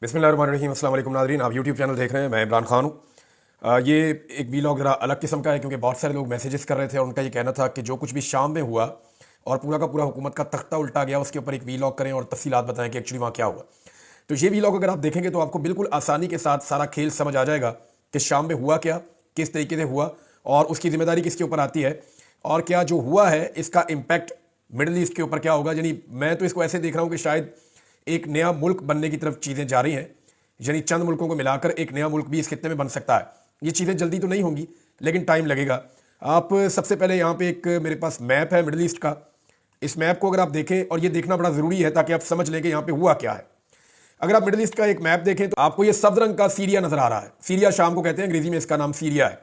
बिस्मिल्लाहिर्रहमानिर्रहीम। अस्सलाम वालेकुम नाज़रीन, आप यूट्यूब चैनल देख रहे हैं। मैं इमरान खान हूँ। ये एक वीलॉग ज़रा अलग किस्म का है क्योंकि बहुत सारे लोग मैसेजेस कर रहे थे और उनका ये कहना था कि जो कुछ भी शाम में हुआ और पूरा का पूरा हुकूमत का तख्ता उल्टा गया, उसके ऊपर एक वीलॉग करें और तफसीलात बताएं कि एक्चुअली वहाँ क्या हुआ। तो ये वीलॉग अगर आप देखेंगे तो आपको बिल्कुल आसानी के साथ सारा खेल समझ आ जाएगा कि शाम में हुआ क्या, किस तरीके से हुआ और उसकी जिम्मेदारी किसके ऊपर आती है और क्या जो हुआ है इसका इम्पैक्ट मिडल ईस्ट के ऊपर क्या होगा। यानी मैं तो इसको ऐसे देख रहा हूँ कि शायद एक नया मुल्क बनने की तरफ चीज़ें जा रही हैं, यानी चंद मुल्कों को मिलाकर एक नया मुल्क भी इस खित्ते में बन सकता है। ये चीज़ें जल्दी तो नहीं होंगी लेकिन टाइम लगेगा। आप सबसे पहले यहाँ पे एक मेरे पास मैप है मिडल ईस्ट का। इस मैप को अगर आप देखें, और ये देखना बड़ा ज़रूरी है ताकि आप समझ लें कि यहाँ पे हुआ क्या है। अगर आप मिडल ईस्ट का एक मैप देखें तो आपको ये सब्ज रंग का सीरिया नज़र आ रहा है। सीरिया शाम को कहते हैं, अंग्रेजी में इसका नाम सीरिया है।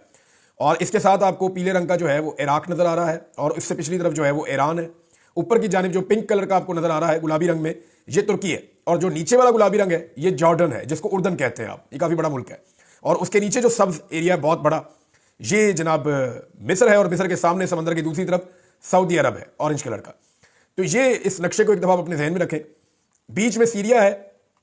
और इसके साथ आपको पीले रंग का जो है वो इराक नज़र आ रहा है और इससे पिछली तरफ जो है वो ईरान है। ऊपर की जानिब जो पिंक कलर का आपको नज़र आ रहा है गुलाबी रंग में, ये तुर्की है। और जो नीचे वाला गुलाबी रंग है ये जॉर्डन है, जिसको उर्दन कहते हैं आप। ये काफ़ी बड़ा मुल्क है। और उसके नीचे जो सब्ज एरिया है बहुत बड़ा, ये जनाब मिस्र है और मिस्र के सामने समंदर की दूसरी तरफ सऊदी अरब है ऑरेंज कलर का। तो ये इस नक्शे को एक दफ़ा अपने जहन में रखें। बीच में सीरिया है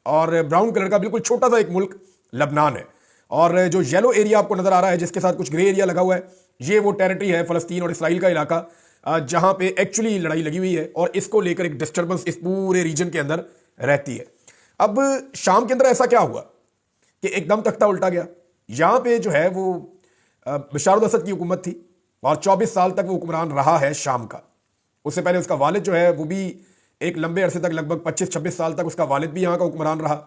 और ब्राउन कलर का बिल्कुल छोटा सा एक मुल्क लबनान है। और जो येलो एरिया आपको नज़र आ रहा है जिसके साथ कुछ ग्रे एरिया लगा हुआ है, ये वो टेरिटरी है फ़लस्तीन और इसराइल का इलाका, जहां पे एक्चुअली लड़ाई लगी हुई है और इसको लेकर एक डिस्टर्बेंस इस पूरे रीजन के अंदर रहती है। अब शाम के अंदर ऐसा क्या हुआ कि एकदम तख्ता उल्टा गया। यहां पे जो है वो बशार अल असद की हुकूमत थी और 24 साल तक वो हुक्मरान रहा है शाम का। उससे पहले उसका वालिद जो है वो भी एक लंबे अरसे तक, लगभग 25-26 साल तक उसका वालिद भी यहाँ का हुक्मरान रहा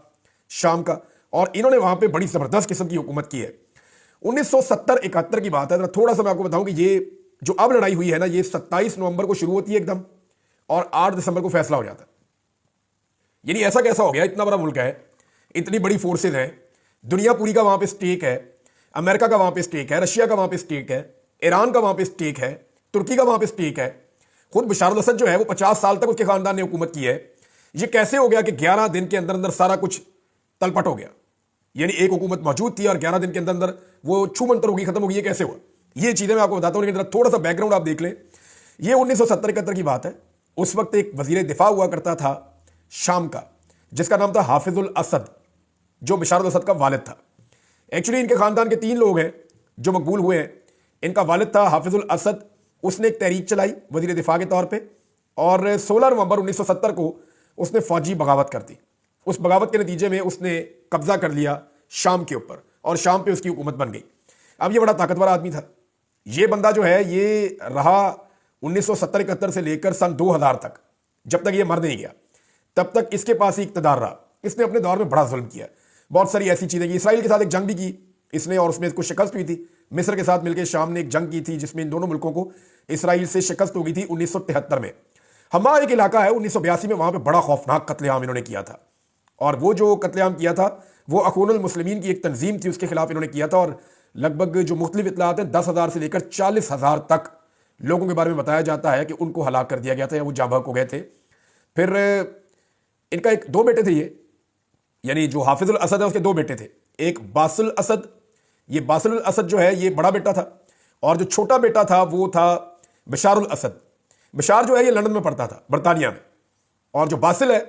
शाम का। और इन्होंने वहां पे बड़ी ज़बरदस्त किस्म की हुकूमत की है। 1970-71 की बात है। थोड़ा सा मैं आपको बताऊं कि ये जो अब लड़ाई हुई है ना, ये 27 नवंबर को शुरू होती है एकदम और 8 दिसंबर को फैसला हो जाता है। यानी ऐसा कैसा हो गया, इतना बड़ा मुल्क है, इतनी बड़ी फोर्सेज हैं, दुनिया पूरी का वहां पे स्टेक है, अमेरिका का वहां पे स्टेक है, रशिया का वहां पे स्टेक है, ईरान का वहां पे स्टेक है, तुर्की का वहां पे स्टेक है। खुद बशार अल असद जो है वो 50 साल तक उसके खानदान ने हुकूमत की है। ये कैसे हो गया कि 11 दिन के अंदर अंदर सारा कुछ तलपट हो गया। यानी एक हुकूमत मौजूद थी और 11 दिन के अंदर अंदर वो छू मंतर होगी, खत्म होगी। ये कैसे हुआ, ये चीजें मैं आपको बताता हूं, लेकिन थोड़ा सा बैकग्राउंड आप देख लें। ये 1970-71 की बात है। उस वक्त एक वजीर दिफा हुआ करता था शाम का, जिसका नाम था हाफिजुल असद, जो बशार अल असद का वालिद था। एक्चुअली इनके खानदान के 3 लोग हैं जो मकबूल हुए हैं। इनका वालिद था हाफिजुल असद, उसने एक तहरीक चलाई वजीर दिफा के तौर पर और 16 नवंबर 1970 को उसने फौजी बगावत कर दी। उस बगावत के नतीजे में उसने कब्जा कर लिया शाम के ऊपर और शाम पे उसकी हुकूमत बन गई। अब ये बड़ा ताकतवर आदमी था। ये बंदा जो है ये रहा 1970-71 से लेकर सन 2000 तक। जब तक ये मर नहीं गया तब तक इसके पास ही इक़्तिदार रहा। इसने अपने दौर में बड़ा जुल्म किया, बहुत सारी ऐसी चीज़ें की। इसराइल के साथ एक जंग भी की इसने और उसमें इसको शिकस्त हुई थी। मिस्र के साथ मिलकर शाम ने एक जंग की थी जिसमें इन दोनों मुल्कों को इसराइल से शिकस्त हो गई थी 1973 में। हमा एक इलाका है 1982 में, वहां पर बड़ा खौफनाक कत्लेआम इन्होंने किया था। और वो जो कत्लेआम किया था वो अखूनुल मुस्लिमीन की एक तंजीम थी, उसके खिलाफ इन्होंने किया था। और लगभग जो मुख्तलिफ इतलात हैं 10,000 से लेकर 40,000 तक लोगों के बारे में बताया जाता है कि उनको हलाक कर दिया गया था या वो जाबहक हो गए थे। फिर इनका एक 2 बेटे थे, ये यानी जो हाफिजुल असद है उसके 2 बेटे थे। एक बासुल असद, ये बासुल असद जो है ये बड़ा बेटा था और जो छोटा बेटा था वो था बशारुल असद। बशार जो है ये लंदन में पढ़ता था, बरतानिया में, और जो बासिल है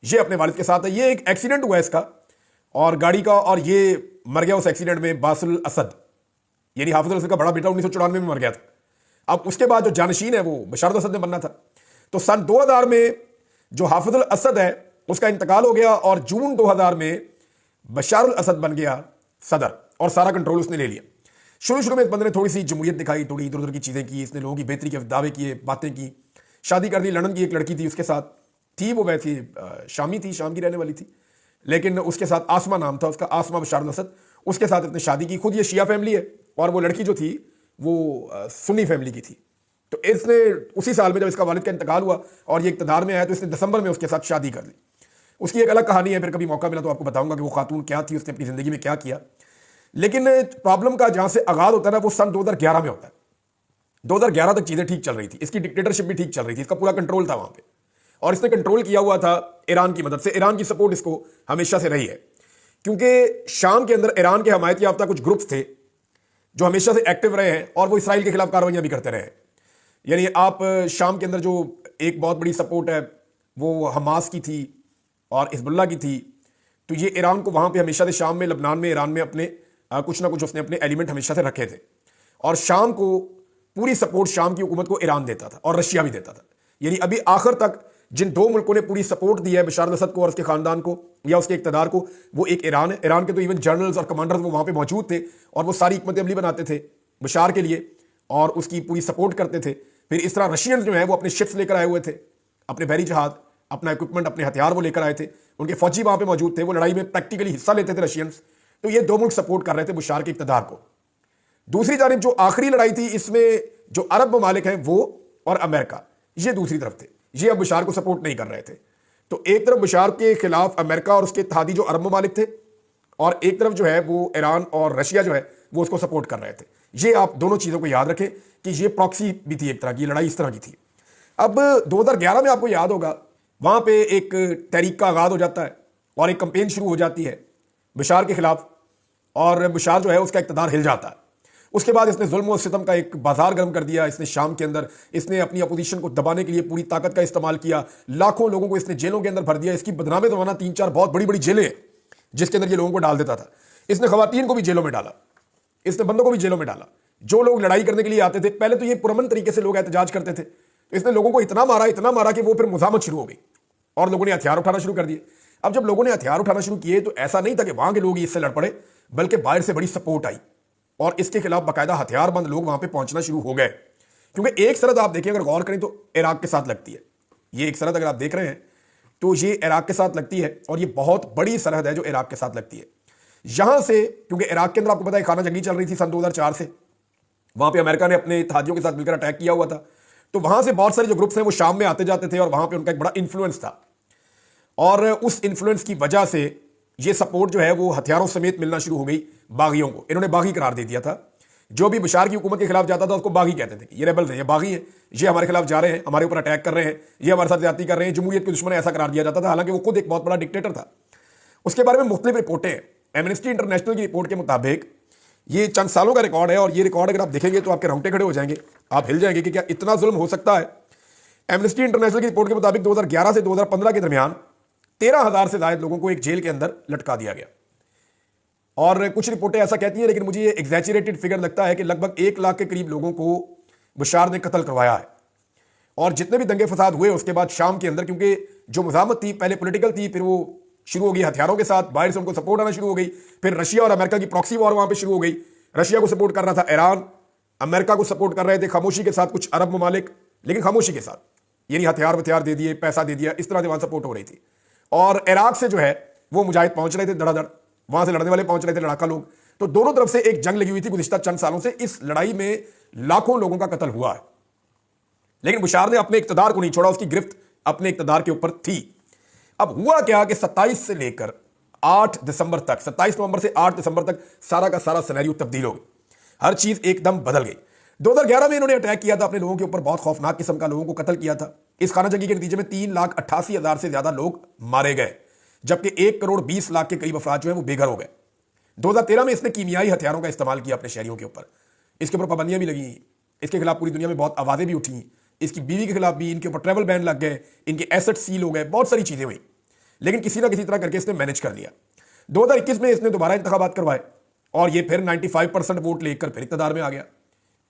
ये अपने वालिद के साथ है। ये एक एक्सीडेंट हुआ इसका और गाड़ी का, और ये मर गया उस एक्सीडेंट में बासुल असद, यानी हाफिजुल असद का बड़ा बेटा 1994 में मर गया था। अब उसके बाद जो जानशीन है वो बशार अल असद ने बनना था। तो सन 2000 में जो हाफिजुल असद है उसका इंतकाल हो गया और जून 2000 में बशार अल असद बन गया सदर और सारा कंट्रोल उसने ले लिया। शुरू में इस बंदे ने थोड़ी सी जमहूरियत दिखाई, थोड़ी इधर उधर की चीज़ें की, इसने लोगों की बेहतरी के दावे किए, बातें की, शादी कर दी। लंदन की एक लड़की थी उसके साथ, थी वो वैसी शामी थी, शाम की रहने वाली थी, लेकिन उसके साथ आसमा नाम था उसका, आसमा बशार अल असद। उसके साथ इसने शादी की। खुद ये शिया फैमिली है और वो लड़की जो थी वो सुन्नी फैमिली की थी। तो इसने उसी साल में जब इसका वालिद का इंतकाल हुआ और ये इक़्तिदार में आया तो इसने दिसंबर में उसके साथ शादी कर ली। उसकी एक अलग कहानी है, फिर कभी मौका मिला तो आपको बताऊंगा कि वो खातून क्या थी, उसने अपनी ज़िंदगी में क्या किया। लेकिन प्रॉब्लम का जहां से आगाज होता है ना वो सन 2011 में होता है। 2011 तक चीज़ें ठीक चल रही थी, इसकी डिक्टेटरशिप भी ठीक चल रही थी, इसका पूरा कंट्रोल था वहां पे और इसने कंट्रोल किया हुआ था ईरान की मदद से। ईरान की सपोर्ट इसको हमेशा से रही है क्योंकि शाम के अंदर ईरान के हमायत याफ्ता कुछ ग्रुप्स थे जो हमेशा से एक्टिव रहे हैं और वो इसराइल के खिलाफ कार्रवाइयां भी करते रहे हैं। यानी आप शाम के अंदर जो एक बहुत बड़ी सपोर्ट है वो हमास की थी और हिजबुल्लाह की थी। तो ये ईरान को वहां पे हमेशा से शाम में, लबनान में, ईरान में अपने कुछ ना कुछ उसने अपने एलिमेंट हमेशा से रखे थे। और शाम को पूरी सपोर्ट शाम की हुकूमत को ईरान देता था और रशिया भी देता था। यानी अभी आखिर तक जिन दो मुल्कों ने पूरी सपोर्ट दी है बशार अल-असद को और उसके खानदान को या उसके इक़्तिदार को, वो एक ईरान है। ईरान के तो इवन जनरल्स और कमांडर्स वो वहां पे मौजूद थे और वो सारी हिकमत अमली बनाते थे बशार के लिए और उसकी पूरी सपोर्ट करते थे। फिर इस तरह रशियन जो है वो अपने शिप्स लेकर आए हुए थे, अपने बहरी जहाज, अपना इक्विपमेंट, अपने हथियार वो लेकर आए थे। उनके फौजी वहां पे मौजूद थे, वो लड़ाई में प्रैक्टिकली हिस्सा लेते थे रशियंस। तो ये दो मुल्क सपोर्ट कर रहे थे बशार के इक़्तिदार को। दूसरी जानिब जो आखिरी लड़ाई थी, इसमें जो अरब ममालिक हैं वो और अमेरिका, ये दूसरी तरफ थे। ये अब बशार को सपोर्ट नहीं कर रहे थे। तो एक तरफ बशार के खिलाफ अमेरिका और उसके इत्तेहादी जो अरब ममालिक थे, और एक तरफ जो है वो ईरान और रशिया जो है वो उसको सपोर्ट कर रहे थे। ये आप दोनों चीज़ों को याद रखें कि ये प्रॉक्सी भी थी, एक तरह की लड़ाई इस तरह की थी। अब 2011 में आपको याद होगा वहां पे एक तहरीक का आगाज हो जाता है और एक कंपेन शुरू हो जाती है बशार के खिलाफ, और बशार जो है उसका इक़्तिदार हिल जाता है। उसके बाद इसने जुल्म और सितम का एक बाजार गर्म कर दिया। इसने शाम के अंदर इसने अपनी अपोजिशन को दबाने के लिए पूरी ताकत का इस्तेमाल किया। लाखों लोगों को इसने जेलों के अंदर भर दिया। इसकी बदनामी तो 3-4 बहुत बड़ी बड़ी जेलें जिसके अंदर ये लोगों को डाल देता था। इसने खवातीन को भी जेलों में डाला, इसने बंदों को भी जेलों में डाला। जो लोग लड़ाई करने के लिए आते थे, पहले तो ये पुरअमन तरीके से लोग एहतजाज करते थे, तो इसने लोगों को इतना मारा कि वो फिर मुजामत शुरू हो गई और लोगों ने हथियार उठाना शुरू कर दिए। अब जब लोगों ने हथियार उठाना शुरू किए तो ऐसा नहीं था कि वहां के लोग इससे लड़ पड़े, बल्कि बाहर से बड़ी सपोर्ट आई और इसके खिलाफ बाकायदा हथियारबंद लोग वहां पे पहुंचना शुरू हो गए। क्योंकि एक सरहद आप देखिए, अगर गौर करें तो इराक के साथ लगती है। ये एक सरहद अगर आप देख रहे हैं तो ये इराक के साथ लगती है और ये बहुत बड़ी सरहद है जो इराक के साथ लगती है। यहां से, क्योंकि इराक के अंदर आपको पता है खाना जंगी चल रही थी सन 2004 से, वहां पे अमेरिका ने अपने इत्तेहादियों के साथ मिलकर अटैक किया हुआ था। तो वहां से बहुत सारे जो ग्रुप्स हैं वो शाम में आते जाते थे और वहां पे उनका एक बड़ा इन्फ्लुएंस था। और उस इन्फ्लुएंस की वजह से ये सपोर्ट जो है वो हथियारों समेत मिलना शुरू हो गई बागियों को। इन्होंने बागी करार दे दिया था। जो भी बशार की हुकूमत के खिलाफ जाता था उसको बागी कहते थे। ये रेबल्स हैं, ये बागी हैं, ये हमारे खिलाफ जा रहे हैं, हमारे ऊपर अटैक कर रहे हैं, ये हमारे साथ ज्यादती कर रहे हैं, जमहूरियत के दुश्मन ऐसा करार दिया जाता था। हालांकि वो खुद एक बहुत बड़ा डिक्टेटर था। उसके बारे में मुख्तलिफ रिपोर्टें हैं। एमनेस्टी इंटरनेशनल की रिपोर्ट के मुताबिक ये चंद सालों का रिकॉर्ड है और ये रिकॉर्ड अगर आप देखेंगे तो आपके रोंगटे खड़े हो जाएंगे, आप हिल जाएंगे कि क्या इतना जुल्म हो सकता है। एमनेस्टी इंटरनेशनल की रिपोर्ट के मुताबिक 2011 से 2015 के दरमियान 13,000 से ज्यादा लोगों को एक जेल के अंदर लटका दिया गया। और कुछ रिपोर्टें ऐसा कहती हैं, लेकिन मुझे ये एग्जैचुरेटेड फिगर लगता है कि लगभग 1 लाख के करीब लोगों को बशार ने कत्ल करवाया है। और जितने भी दंगे फसाद हुए उसके बाद शाम के अंदर, क्योंकि जो मुजामत थी पहले पॉलिटिकल थी, फिर वो शुरू हो गई हथियारों के साथ, बाहर से उनको सपोर्ट आना शुरू हो गई। फिर रशिया और अमेरिका की प्रॉक्सी वॉर वहां पे शुरू हो गई। रशिया को सपोर्ट कर रहा था ईरान, अमेरिका को सपोर्ट कर रहे थे खामोशी के साथ कुछ अरब ममालिक, लेकिन खामोशी के साथ, यानी हथियार दे दिए, पैसा दे दिया, इस तरह से वहां सपोर्ट हो रही थी। और इराक से जो है वो मुजाहिद पहुंच रहे थे धड़ाधड़, वहां से लड़ने वाले पहुंच रहे थे, लड़ाका लोग। तो दोनों तरफ से एक जंग लगी हुई थी गुज़िश्ता चंद सालों से। इस लड़ाई में लाखों लोगों का कत्ल हुआ है, लेकिन बशार ने अपने इक़्तिदार को नहीं छोड़ा, उसकी गिरफ्त अपने इक़्तिदार के ऊपर थी। अब हुआ क्या कि 27 से लेकर 8 दिसंबर तक, 27 नवंबर से 8 दिसंबर तक सारा का सारा सिनेरियो तब्दील हो गई। हर चीज एकदम बदल गई। 2011 में इन्होंने अटैक किया था अपने लोगों के ऊपर, बहुत खौफनाक किस्म का लोगों को कत्ल किया था। इस खाना जंगी के नतीजे में 3,88,000 से ज्यादा लोग मारे गए, जबकि 1,20,00,000 के करीब अफराद जो है वो बेघर हो गए। 2013 में इसने कीमियाई हथियारों का इस्तेमाल किया अपने शहरियों के ऊपर। इसके ऊपर पाबंदियां भी लगी, इसके खिलाफ पूरी दुनिया में बहुत आवाजें भी उठी, इसकी बीवी के खिलाफ भी, इनके ऊपर ट्रैवल बैन लग गए, इनके एसेट सील हो गए, बहुत सारी चीजें हुई, लेकिन किसी ना किसी तरह करके इसने मैनेज कर लिया। 2021 में इसने दोबारा इंतखाबात करवाए और ये फिर 95% वोट लेकर फिर इक़्तिदार में आ गया।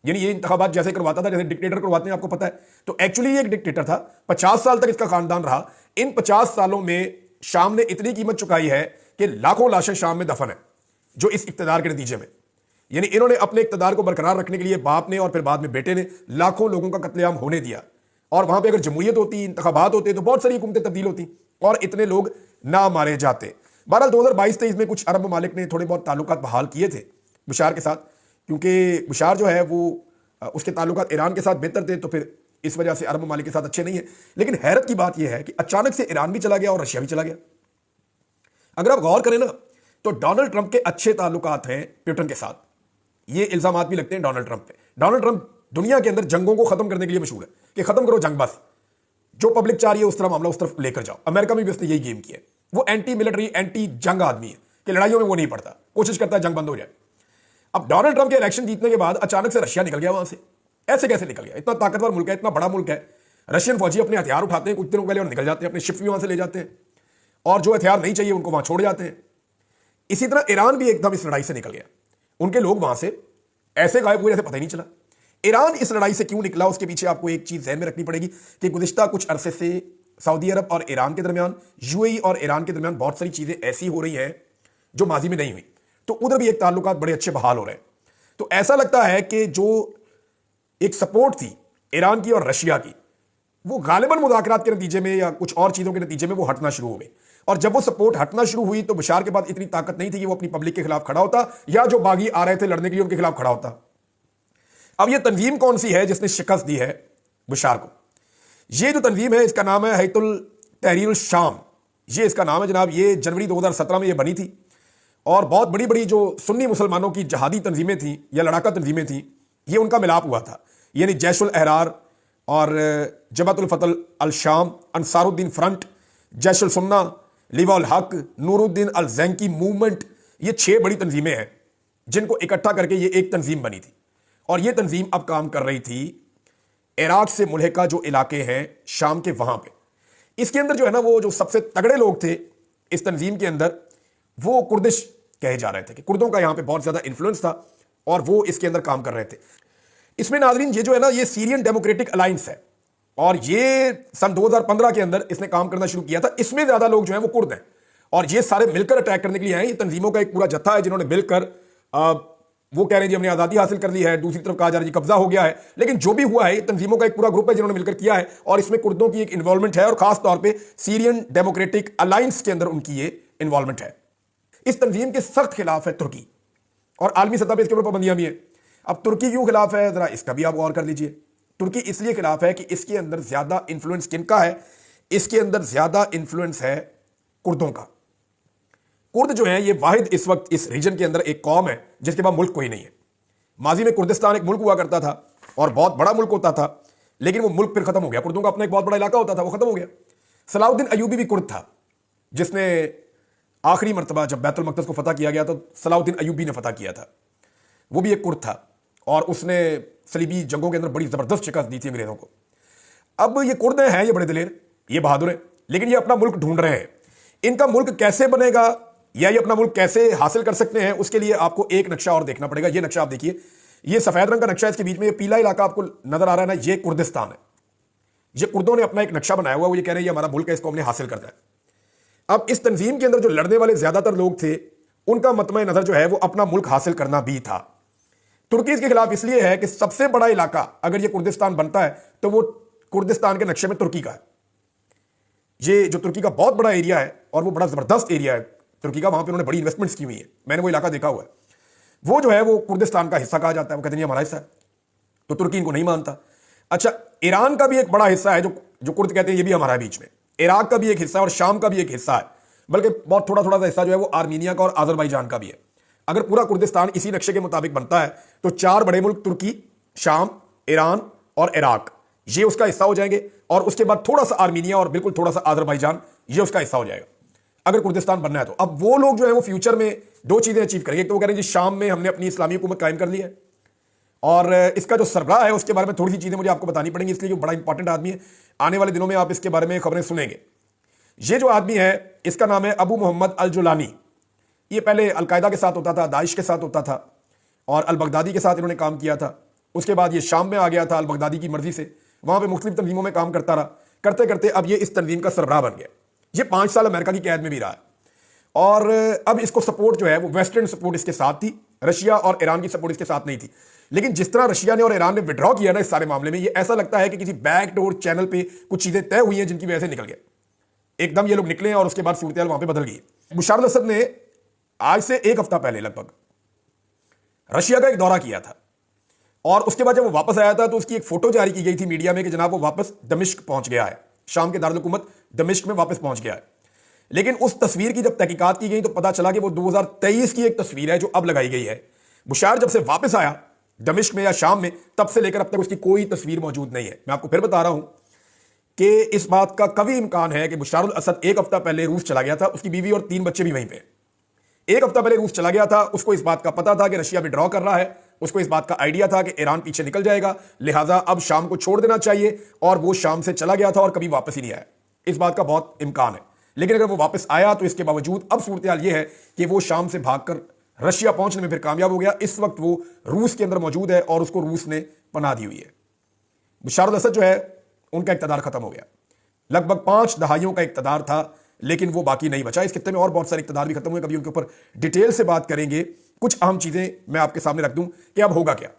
यानी ये इंतखाबात जैसे करवाता था जैसे डिक्टेटर करवाते हैं, आपको पता है। तो एक्चुअली ये एक डिक्टेटर था, 50 साल तक इसका खानदान रहा। इन 50 सालों में शाम ने इतनी कीमत चुकाई है कि लाखों लाशें शाम में दफन है, जो इस इक़्तिदार के नतीजे में, यानी इन्होंने अपने इक़्तिदार को बरकरार रखने के लिए बाप ने और फिर बाद में बेटे ने लाखों लोगों का कत्लेआम होने दिया। और वहां पर अगर जमहूरियत होती, इंतखाबात होते, तो बहुत सारी हुकूमतें तब्दील होती और इतने लोग ना मारे जाते। बहरहाल 2022-23 में कुछ अरब ममालिक ने थोड़े बहुत ताल्लुकात बहाल किए थे बशार के साथ, क्योंकि बशार जो है वो उसके ताल्लुकात ईरान के साथ बेहतर थे, तो फिर इस वजह से अरब ममालिक के साथ अच्छे नहीं है। लेकिन हैरत की बात यह है कि अचानक से ईरान भी चला गया और रशिया भी चला गया। अगर आप गौर करें ना, तो डोनाल्ड ट्रंप के अच्छे ताल्लुकात हैं पुतिन के साथ। ये इल्जाम भी लगते हैं डोनाल्ड ट्रंप पे। डोनाल्ड ट्रंप दुनिया के अंदर जंगों को खत्म करने के लिए मशहूर है कि खत्म करो जंग, बस जो पब्लिक चाह रही है उस तरह मामला उस तरफ लेकर जाओ। अमेरिका में भी उसने यही गेम किया। वो एंटी मिलिट्री, एंटी जंग आदमी है कि लड़ाइयों में वो नहीं पड़ता, कोशिश करता है जंग बंद हो जाए। अब डोनाल्ड ट्रंप के इलेक्शन जीतने के बाद अचानक से रशिया निकल गया वहां से। ऐसे कैसे निकल गया? इतना ताकतवर मुल्क है, इतना बड़ा मुल्क है। रशियन फौजी अपने हथियार उठाते हैं कुछ दिनों पहले और निकल जाते हैं, अपने शिप भी वहां से ले जाते हैं। और जो हथियार नहीं चाहिए उनको वहां छोड़ जाते हैं। इसी तरह ईरान भी एकदम इस लड़ाई से निकल गया। उनके लोग वहां से ऐसे गायब हुए जैसे पता ही नहीं चला। ईरान इस लड़ाई से क्यों निकला, उसके पीछे आपको एक चीज ध्यान में रखनी पड़ेगी कि गुज़िश्ता कुछ अरसे से सऊदी अरब और ईरान के दरमियान, यूएई और ईरान के दरमियान बहुत सारी चीजें ऐसी हो रही हैं जो माजी में नहीं हुई, तो उधर भी एक ताल्लुकात बड़े अच्छे बहाल हो रहे हैं। तो ऐसा लगता है कि जो एक सपोर्ट थी ईरान की और रशिया की, वो गालिबन मुज़ाकरात के नतीजे में या कुछ और चीज़ों के नतीजे में वो हटना शुरू हो गई। और जब वो सपोर्ट हटना शुरू हुई तो बशार के पास इतनी ताकत नहीं थी कि वो अपनी पब्लिक के खिलाफ खड़ा होता या जो बागी आ रहे थे लड़ने के लिए उनके खिलाफ खड़ा होता। अब ये तंजीम कौन सी है जिसने शिकस्त दी है बशार को? ये जो तंजीम है इसका नाम है हैतुल तहरीर उल शाम, ये इसका नाम है जनाब। ये जनवरी 2017 में ये बनी थी और बहुत बड़ी बड़ी जो सुन्नी मुसलमानों की जहादी तंजीमें थी या लड़ाका तंजीमें थी, ये उनका मिलाप हुआ था। यानी जैशुल अहरार और जमातुल फतल अल शाम, अंसारुद्दीन फ्रंट, जैशुल सुन्ना, लिवा उल हक, नूरुद्दीन अल जैंकी मूवमेंट, ये 6 बड़ी तंजीमें हैं जिनको इकट्ठा करके ये एक तंजीम बनी थी। और ये तंजीम अब काम कर रही थी इराक से मुल्हिका जो इलाके हैं शाम के, वहां पे। इसके अंदर जो है ना, वो जो सबसे तगड़े लोग थे इस तंजीम के अंदर, वो कुर्दिश कहे जा रहे थे कि कुर्दों का यहां पे बहुत ज्यादा इन्फ्लुएंस था और वो इसके अंदर काम कर रहे थे। इसमें नाजरीन ये जो है ना, ये सीरियन डेमोक्रेटिक अलायंस है और ये सन 2015 के अंदर इसने काम करना शुरू किया था। इसमें ज्यादा लोग जो हैं वो कुर्द हैं और ये सारे मिलकर अटैक करने के लिए आए। ये तंजीमों का एक पूरा जत्था है जिन्होंने मिलकर वो कह रहे हैं जी हमने आजादी हासिल कर ली है, दूसरी तरफ कहा जा रहा है जी कब्जा हो गया है। लेकिन जो भी हुआ है, तंजीमों का एक पूरा ग्रुप है जिन्होंने मिलकर किया है और इसमें कुर्दों की एक इन्वॉल्वमेंट है और खास तौर पे सीरियन डेमोक्रेटिक अलायंस के अंदर उनकी ये इन्वॉल्वमेंट है। इस तंजीम के सख्त खिलाफ है तुर्की और आलमी सतह पर इसके ऊपर पाबंदियां भी है। अब तुर्की क्यों खिलाफ है, जरा इसका भी आप गौर कर लीजिए। तुर्की इसलिए खिलाफ है कि इसके अंदर ज्यादा इंफ्लुएंस किनका है? इसके अंदर ज्यादा इंफ्लुएंस है कुर्दों का। कुर्द जो है ये वाहिद इस वक्त इस रीजन के अंदर एक कौम है जिसके पास मुल्क कोई नहीं है। माजी में कुर्दिस्तान एक मुल्क हुआ करता था और बहुत बड़ा मुल्क होता था, लेकिन वो मुल्क फिर खत्म हो गया। कुर्दों का अपना एक बहुत बड़ा इलाका होता था, वो खत्म हो गया। सलाउद्दीन अयूबी भी कुर्द था, जिसने आखिरी मरतबा जब बैतुल मक़दस को फतह किया गया तो सलाउद्दीन अयूबी ने फतह किया था, वो भी एक कुर्द था और उसने सलीबी जंगों के अंदर बड़ी जबरदस्त शिकस्त दी थी अंग्रेजों को। अब ये कुर्द हैं, ये बड़े दिलेर, ये बहादुर हैं, लेकिन ये अपना मुल्क ढूंढ रहे हैं। इनका मुल्क कैसे बनेगा या ये अपना मुल्क कैसे हासिल कर सकते हैं, उसके लिए आपको एक नक्शा और देखना पड़ेगा। ये नक्शा आप देखिए, ये सफेद रंग का नक्शा, इसके बीच में ये पीला इलाका आपको नजर आ रहा है ना, ये कुर्दिस्तान है। ये कुर्दों ने अपना एक नक्शा बनाया हुआ, वो ये कह रहे हैं ये हमारा मुल्क है, इसको हमने हासिल करना है। अब इस तंजीम के अंदर जो लड़ने वाले ज्यादातर लोग थे, उनका मतम नजर जो है वो अपना मुल्क हासिल करना भी था। तुर्की इसके खिलाफ इसलिए है कि सबसे बड़ा इलाका अगर ये कुर्दिस्तान बनता है तो वो कुर्दिस्तान के नक्शे में तुर्की का है। ये जो तुर्की का बहुत बड़ा एरिया है और वो बड़ा जबरदस्त एरिया है तुर्की का, वहां पे उन्होंने बड़ी इन्वेस्टमेंट्स की हुई है, मैंने वो इलाका देखा हुआ है। वो जो है वो कुर्दिस्तान का हिस्सा कहा जाता है, वो कहते हैं हमारा हिस्सा है, तो तुर्की इनको नहीं मानता। अच्छा, ईरान का भी एक बड़ा हिस्सा है जो जो कुर्द कहते हैं ये भी हमारा है बीच में। इराक का भी एक हिस्सा है और शाम का भी एक हिस्सा है, बल्कि बहुत थोड़ा थोड़ा सा हिस्सा जो है वो आर्मीनिया का और अजरबैजान का भी है। अगर पूरा कुर्दिस्तान इसी नक्शे के मुताबिक बनता है तो 4 बड़े मुल्क तुर्की, शाम, ईरान और इराक ये उसका हिस्सा हो जाएंगे और उसके बाद थोड़ा सा आर्मीनिया और बिल्कुल थोड़ा सा अजरबैजान ये उसका हिस्सा हो जाएगा अगर कुर्दिस्तान बनना है तो। अब वो लोग जो है वो फ्यूचर में 2 चीजें अचीव करेंगे। तो वो कह रहे हैं जी शाम में हमने अपनी इस्लामी हुकूमत कायम कर ली है और इसका जो सरबराह है उसके बारे में थोड़ी सी चीजें मुझे आपको बतानी पड़ेंगी, इसलिए जो बड़ा इंपॉर्टेंट आदमी है, आने वाले दिनों में आप इसके बारे में खबरें सुनेंगे। ये जो आदमी है इसका नाम है अबू मोहम्मद अल जुलानी। ये पहले अलकायदा के साथ होता था, दाइश के साथ होता था और अल बगदादी के साथ इन्होंने काम किया था। उसके बाद ये शाम में आ गया था अल बगदादी की मर्जी से, वहां पे मुख्तलिफ तंजीमों में काम करता रहा। करते करते अब ये इस तंजीम का सरबराह बन गया। ये 5 साल अमेरिका की कैद में भी रहा है और अब इसको सपोर्ट जो है वो वेस्टर्न सपोर्ट इसके साथ थी, रशिया और ईरान की सपोर्ट इसके साथ नहीं थी। लेकिन जिस तरह रशिया ने और ईरान ने विड्रॉ किया ना इस सारे मामले में, ये ऐसा लगता है कि किसी बैकडोर चैनल पे कुछ चीजें तय हुई हैं जिनकी वजह से निकल गए, एकदम ये लोग निकले और उसके बाद सूरत वहां पे बदल गई। बशर अल असद ने आज से 1 हफ्ता पहले लगभग रशिया का एक दौरा किया था और उसके बाद जब वो वापस आया था तो उसकी एक फोटो जारी की गई थी मीडिया में कि जनाब वो वापस दमिश्क पहुंच गया है, शाम के दारुल हुकूमत दमिश्क में वापस पहुंच गया है। लेकिन उस तस्वीर की जब तहकीकात की गई तो पता चला कि वो 2023 की एक तस्वीर है जो अब लगाई गई है। बुशार जब से वापस आया दमिश्क में या शाम में, तब से लेकर अब तक उसकी कोई तस्वीर मौजूद नहीं है। मैं आपको फिर बता रहा हूं कि इस बात का कभी इम्कान है कि बशर अल असद 1 हफ्ता पहले रूस चला गया था, उसकी बीवी और 3 बच्चे भी वहीं पे। 1 हफ्ता पहले रूस चला गया था, उसको इस बात का पता था कि रशिया विड्रॉ कर रहा है, उसको इस बात का आइडिया था कि ईरान पीछे निकल जाएगा, लिहाजा अब शाम को छोड़ देना चाहिए और वो शाम से चला गया था और कभी वापस ही नहीं आया। इस बात का बहुत इम्कान है। लेकिन अगर वो वापस आया तो इसके बावजूद अब सूरत हाल ये है कि वो शाम से भागकर रशिया पहुंचने में फिर कामयाब हो गया। इस वक्त वो रूस के अंदर मौजूद है और उसको रूस ने पनाह दी हुई है। बशार अल असद जो है उनका इक़्तिदार खत्म हो गया, लगभग 5 दहाइयों का इक़्तिदार था, लेकिन वो बाकी नहीं बचा। इस खित्ते में और बहुत सारे इक़्तिदार भी खत्म हुए, कभी उनके ऊपर डिटेल से बात करेंगे। कुछ अहम चीजें मैं आपके सामने रख दूं कि अब होगा क्या।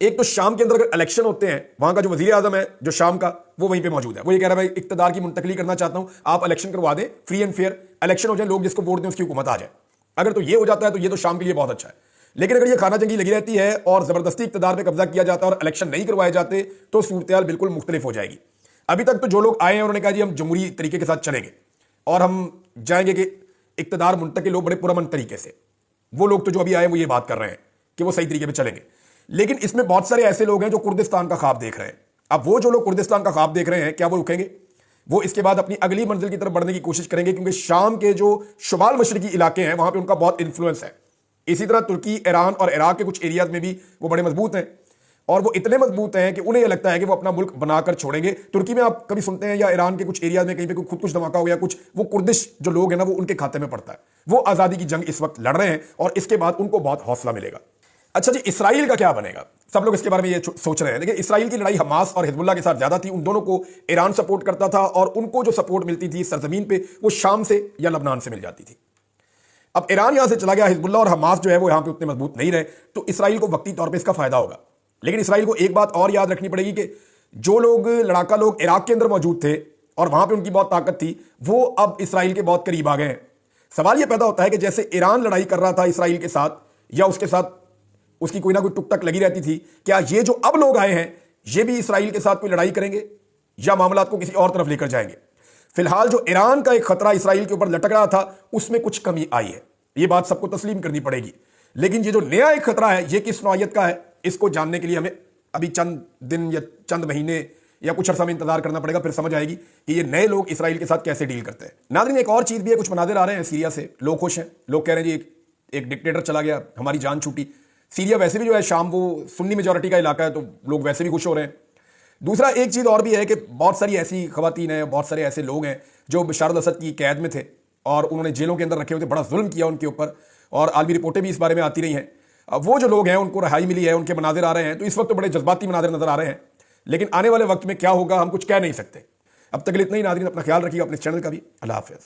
एक तो शाम के अंदर अगर इलेक्शन होते हैं, वहां का जो वजीर आजम है जो शाम का, वो वहीं पे मौजूद है। वो ये कह रहा है भाई इक़्तिदार की मुंतकली करना चाहता हूं, आप इलेक्शन करवा दें, फ्री एंड फेयर इलेक्शन हो जाए, लोग जिसको वोट दें उसकी हुकूमत आ जाए। अगर तो ये हो जाता है तो ये तो शाम के लिए बहुत अच्छा है। लेकिन अगर ये खाना जंगी लगी रहती है और जबरदस्ती इक़्तिदार पे कब्जा किया जाता है और इलेक्शन नहीं करवाए जाते, तो सूरत हाल बिल्कुल मुख्तलिफ हो जाएगी। अभी तक तो जो लोग आए हैं उन्होंने कहा जी हम जमहूरी तरीके के साथ चलेंगे और हम जाएंगे कि इक़्तिदार मुंतकिल हो बड़े पुरअमन तरीके से। वो लोग तो जो अभी आए वो ये बात कर रहे हैं कि वो सही तरीके पे चलेंगे। लेकिन इसमें बहुत सारे ऐसे लोग हैं जो कुर्दिस्तान का ख्वाब देख रहे हैं। अब वो जो लोग कुर्दिस्तान का ख्वाब देख रहे हैं, क्या वो रुकेंगे? वो इसके बाद अपनी अगली मंजिल की तरफ बढ़ने की कोशिश करेंगे, क्योंकि शाम के जो शुमाल मशरकी इलाके हैं वहां पे उनका बहुत इन्फ्लुएंस है। इसी तरह तुर्की, ईरान और इराक के कुछ एरियाज में भी वो बड़े मजबूत हैं और वो इतने मजबूत हैं कि उन्हें यह लगता है कि वो अपना मुल्क बनाकर छोड़ेंगे। तुर्की में आप कभी सुनते हैं या ईरान के कुछ एरियाज में कहीं पे खुद कुछ धमाका हो गया कुछ, वो कुर्दिश जो लोग हैं ना वो उनके खाते में पड़ता है। वो आज़ादी की जंग इस वक्त लड़ रहे हैं और इसके बाद उनको बहुत हौसला मिलेगा। अच्छा जी, इसराइल का क्या बनेगा? सब लोग इसके बारे में ये सोच रहे हैं। देखिए, इसराइल की लड़ाई हमास और हिजबुल्लाह के साथ ज्यादा थी। उन दोनों को ईरान सपोर्ट करता था और उनको जो सपोर्ट मिलती थी सरजमीन पे वो शाम से या लबनान से मिल जाती थी। अब ईरान यहां से चला गया, हिजबुल्लाह और हमास जो है वो यहां पे उतने मजबूत नहीं रहे, तो इसराइल को वक्ती तौर पे इसका फायदा होगा। लेकिन इसराइल को एक बात और याद रखनी पड़ेगी कि जो लोग लड़ाका लोग इराक के अंदर मौजूद थे और वहां पे उनकी बहुत ताकत थी, वो अब इसराइल के बहुत करीब आ गए हैं। सवाल यह पैदा होता है कि जैसे ईरान लड़ाई कर रहा था इसराइल के साथ या उसके साथ उसकी कोई ना कोई टुक टक लगी रहती थी, क्या ये जो अब लोग आए हैं ये भी इसराइल के साथ कोई लड़ाई करेंगे या मामला को किसी और तरफ लेकर जाएंगे? फिलहाल जो ईरान का एक खतरा इसराइल के ऊपर लटक रहा था उसमें कुछ कमी आई है, ये बात सबको तस्लीम करनी पड़ेगी। लेकिन ये जो नया एक खतरा है ये किस नौइयत का है, इसको जानने के लिए हमें अभी चंद दिन या चंद महीने या कुछ अर्सा में इंतजार करना पड़ेगा, फिर समझ आएगी कि ये नए लोग इसराइल के साथ कैसे डील करते हैं। नाज़रीन, एक और चीज भी है, कुछ मनाजिर आ रहे हैं सीरिया से, लोग खुश हैं, लोग कह रहे हैं जी एक डिक्टेटर चला गया, हमारी जान छूटी। सीरिया वैसे भी जो है शाम वो सुन्नी मेजॉरिटी का इलाका है, तो लोग वैसे भी खुश हो रहे हैं। दूसरा एक चीज़ और भी है कि बहुत सारी ऐसी खवातीन हैं, बहुत सारे ऐसे लोग हैं जो बशार अल असद की कैद में थे और उन्होंने जेलों के अंदर रखे हुए थे, बड़ा जुल्म किया उनके ऊपर और आलमी रिपोर्टें भी इस बारे में आती रही हैं। अब वो जो लोग हैं उनको रिहाई मिली है, उनके मनाजिर आ रहे हैं, तो इस वक्त तो बड़े जज्बाती मनाजिर नजर आ रहे हैं। लेकिन आने वाले वक्त में क्या होगा हम कुछ कह नहीं सकते। अब तक इतना ही नाज़रीन, अपना ख्याल रखिएगा, अपने चैनल का भी। अल्लाह हाफ़िज़।